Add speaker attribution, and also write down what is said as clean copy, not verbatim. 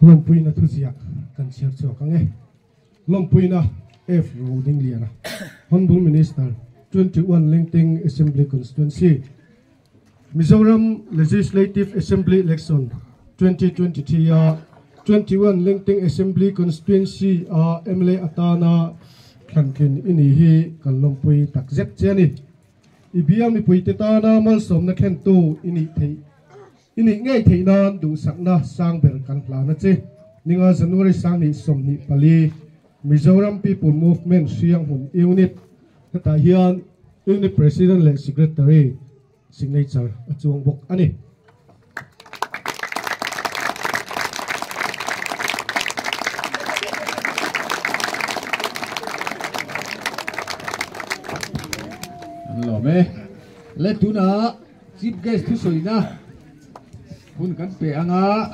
Speaker 1: khawpui na thu ziak kan share chu ka nge khawpui na F.Rodingliana Honorable Minister 21 Lengting Assembly Constituency Mizoram Legislative Assembly Election 2023 21 Lengting Assembly Constituency MLA atana khankin ini hi kan khawpui tak zek chani ibiam ni puite ta na mal som na khen tu ini thei ini ngai thei nan du sakna sang ber kan plana che ninga January sang ni som ni pali Mizoram People Movement siang hun unit kata hian unit president le secretary signature achuang bok ani
Speaker 2: lo me le tuna chief guest thu soina hun kan pe anga